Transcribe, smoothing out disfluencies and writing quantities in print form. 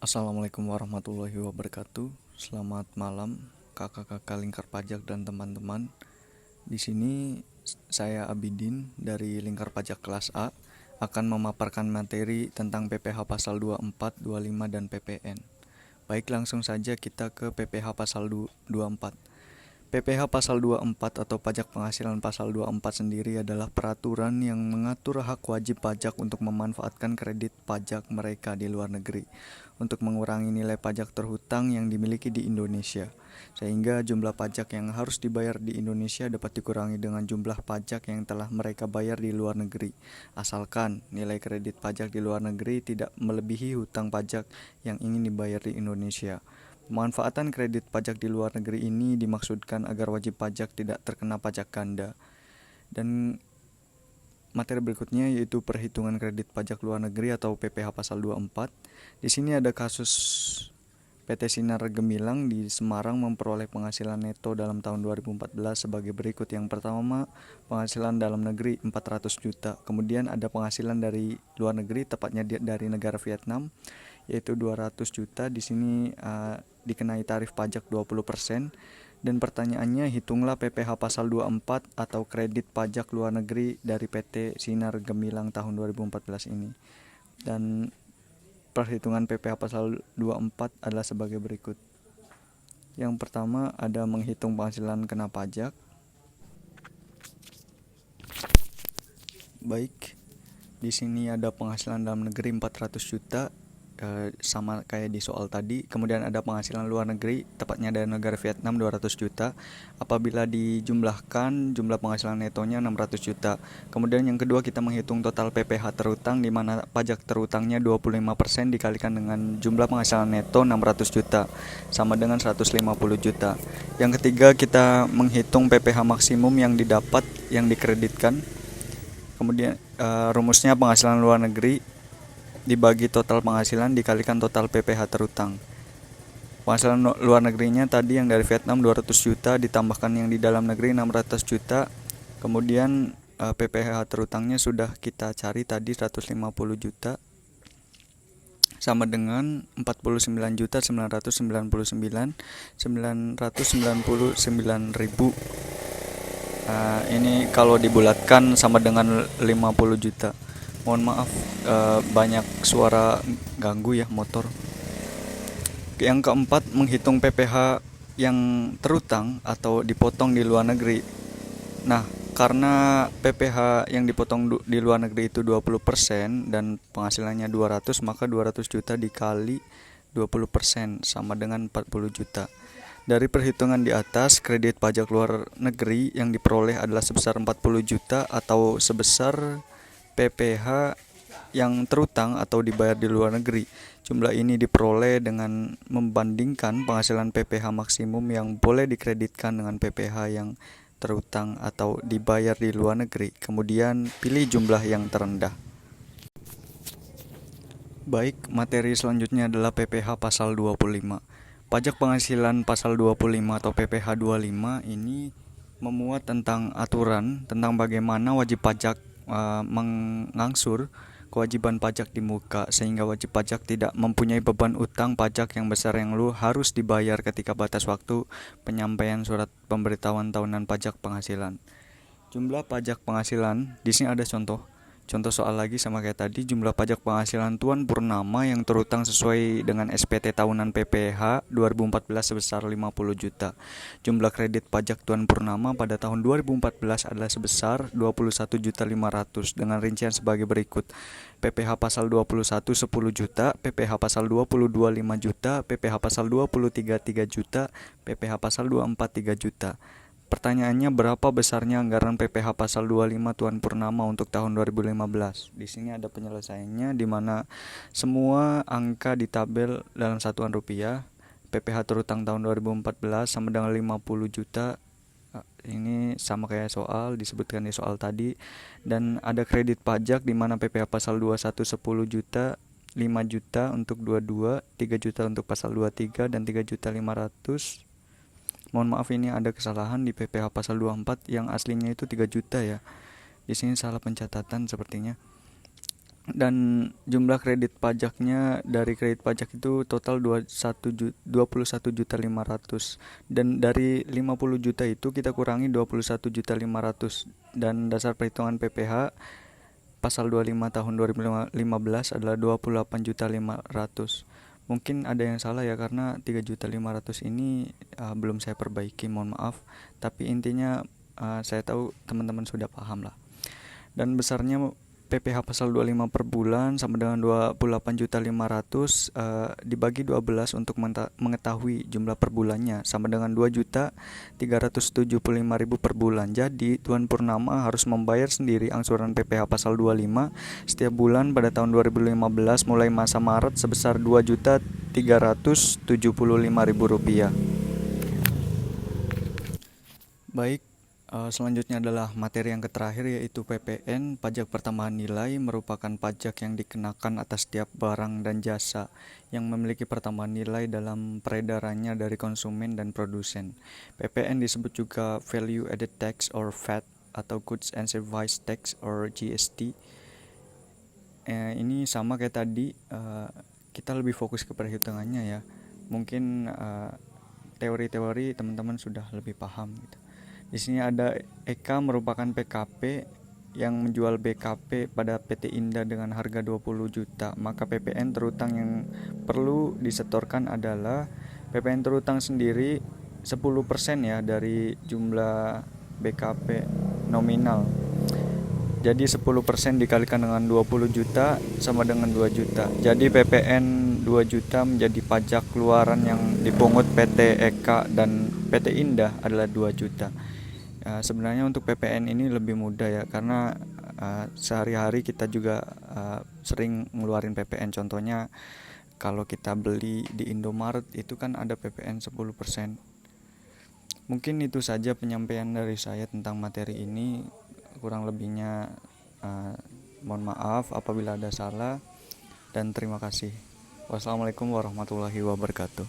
Assalamualaikum warahmatullahi wabarakatuh. Selamat malam kakak-kakak Lingkar Pajak dan teman-teman. Di sini saya Abidin dari Lingkar Pajak kelas A akan memaparkan materi tentang PPh pasal 24, 25 dan PPN. Baik, langsung saja kita ke PPh pasal 24. PPh pasal 24 atau pajak penghasilan pasal 24 sendiri adalah peraturan yang mengatur hak wajib pajak untuk memanfaatkan kredit pajak mereka di luar negeri untuk mengurangi nilai pajak terhutang yang dimiliki di Indonesia, sehingga jumlah pajak yang harus dibayar di Indonesia dapat dikurangi dengan jumlah pajak yang telah mereka bayar di luar negeri, asalkan nilai kredit pajak di luar negeri tidak melebihi hutang pajak yang ingin dibayar di Indonesia. Pemanfaatan kredit pajak di luar negeri ini dimaksudkan agar wajib pajak tidak terkena pajak ganda. Dan materi berikutnya yaitu perhitungan kredit pajak luar negeri atau PPh pasal 24. Di sini ada kasus PT Sinar Gemilang di Semarang memperoleh penghasilan neto dalam tahun 2014 sebagai berikut. Yang pertama, penghasilan dalam negeri 400 juta. Kemudian ada penghasilan dari luar negeri, tepatnya dari negara Vietnam, yaitu 200 juta. Di sini dikenai tarif pajak 20%. Dan pertanyaannya, hitunglah PPh pasal 24 atau kredit pajak luar negeri dari PT Sinar Gemilang tahun 2014 ini. Dan perhitungan PPh pasal 24 adalah sebagai berikut. Yang pertama ada menghitung penghasilan kena pajak. Baik, di sini ada penghasilan dalam negeri 400 juta, sama kayak di soal tadi. Kemudian ada penghasilan luar negeri, tepatnya dari negara Vietnam 200 juta. Apabila dijumlahkan, jumlah penghasilan netonya 600 juta. Kemudian yang kedua, kita menghitung total PPh terhutang, di mana pajak terhutangnya 25% dikalikan dengan jumlah penghasilan neto 600 juta, sama dengan 150 juta. Yang ketiga, kita menghitung PPh maksimum yang didapat, yang dikreditkan. Kemudian rumusnya penghasilan luar negeri dibagi total penghasilan dikalikan total PPh terhutang. Penghasilan luar negerinya tadi yang dari Vietnam 200 juta ditambahkan yang di dalam negeri 600 juta. Kemudian PPh terhutangnya sudah kita cari tadi 150 juta, sama dengan 49.999.999 ini kalau dibulatkan sama dengan 50 juta. Mohon maaf, banyak suara ganggu ya, motor. Yang keempat, menghitung PPh yang terhutang atau dipotong di luar negeri. Nah, karena PPh yang dipotong di luar negeri itu 20% dan penghasilannya 200, maka 200 juta dikali 20% sama dengan 40 juta. Dari perhitungan di atas, kredit pajak luar negeri yang diperoleh adalah sebesar 40 juta atau sebesar PPh yang terhutang atau dibayar di luar negeri. Jumlah ini diperoleh dengan membandingkan penghasilan PPh maksimum yang boleh dikreditkan dengan PPh yang terhutang atau dibayar di luar negeri. Kemudian pilih jumlah yang terendah. Baik, materi selanjutnya adalah PPh pasal 25. Pajak penghasilan pasal 25 atau PPh 25 ini memuat tentang aturan tentang bagaimana wajib pajak mengangsur kewajiban pajak di muka, sehingga wajib pajak tidak mempunyai beban utang pajak yang besar yang harus dibayar ketika batas waktu penyampaian surat pemberitahuan tahunan pajak penghasilan. Jumlah pajak penghasilan, di sini ada Contoh soal lagi sama kayak tadi. Jumlah pajak penghasilan Tuan Purnama yang terhutang sesuai dengan SPT tahunan PPh 2014 sebesar 50 juta. Jumlah kredit pajak Tuan Purnama pada tahun 2014 adalah sebesar 21.500.000 dengan rincian sebagai berikut. PPh pasal 21 10 juta, PPh pasal 22 5 juta, PPh pasal 23 3 juta, PPh pasal 24 3 juta. Pertanyaannya, berapa besarnya anggaran PPh pasal 25 Tuan Purnama untuk tahun 2015? Di sini ada penyelesaiannya, di mana semua angka di tabel dalam satuan rupiah. PPh terhutang tahun 2014 sama dengan 50 juta. Ini sama kayak soal, disebutkan di soal tadi. Dan ada kredit pajak di mana PPh pasal 21 10 juta, 5 juta untuk 22, 3 juta untuk pasal 23 dan 3.500.000. Mohon maaf, ini ada kesalahan di PPh pasal 24 yang aslinya itu 3 juta ya. Di sini salah pencatatan sepertinya. Dan jumlah kredit pajaknya dari kredit pajak itu total 21.500.000, dan dari 50 juta itu kita kurangi 21.500.000, dan dasar perhitungan PPh pasal 25 tahun 2015 adalah 28.500.000. Mungkin ada yang salah ya, karena 3.500.000 ini belum saya perbaiki, mohon maaf. Tapi intinya saya tahu teman-teman sudah paham lah. Dan besarnya PPh pasal 25 per bulan sama dengan 28.500.000 dibagi 12 untuk mengetahui jumlah per bulannya sama dengan 2.375.000 per bulan. Jadi Tuan Purnama harus membayar sendiri angsuran PPh pasal 25 setiap bulan pada tahun 2015 mulai masa Maret sebesar Rp2.375.000. Baik, selanjutnya adalah materi yang terakhir, yaitu PPN. Pajak pertambahan nilai merupakan pajak yang dikenakan atas setiap barang dan jasa yang memiliki pertambahan nilai dalam peredarannya dari konsumen dan produsen. PPN disebut juga Value Added Tax or VAT atau Goods and Service Tax or GST. Ini sama kayak tadi, kita lebih fokus ke perhitungannya ya. Mungkin teori-teori teman-teman sudah lebih paham gitu. Di sini ada Eka merupakan PKP yang menjual BKP pada PT Indah dengan harga 20 juta. Maka PPN terutang yang perlu disetorkan adalah PPN terutang sendiri 10% ya dari jumlah BKP nominal. Jadi 10% dikalikan dengan 20 juta sama dengan 2 juta. Jadi PPN 2 juta menjadi pajak keluaran yang dipungut PT Eka dan PT Indah adalah 2 juta. Sebenarnya untuk PPN ini lebih mudah ya, karena sehari-hari kita juga sering ngeluarin PPN. Contohnya kalau kita beli di Indomaret itu kan ada PPN 10%. Mungkin itu saja penyampaian dari saya tentang materi ini. Kurang lebihnya mohon maaf apabila ada salah, dan terima kasih. Wassalamualaikum warahmatullahi wabarakatuh.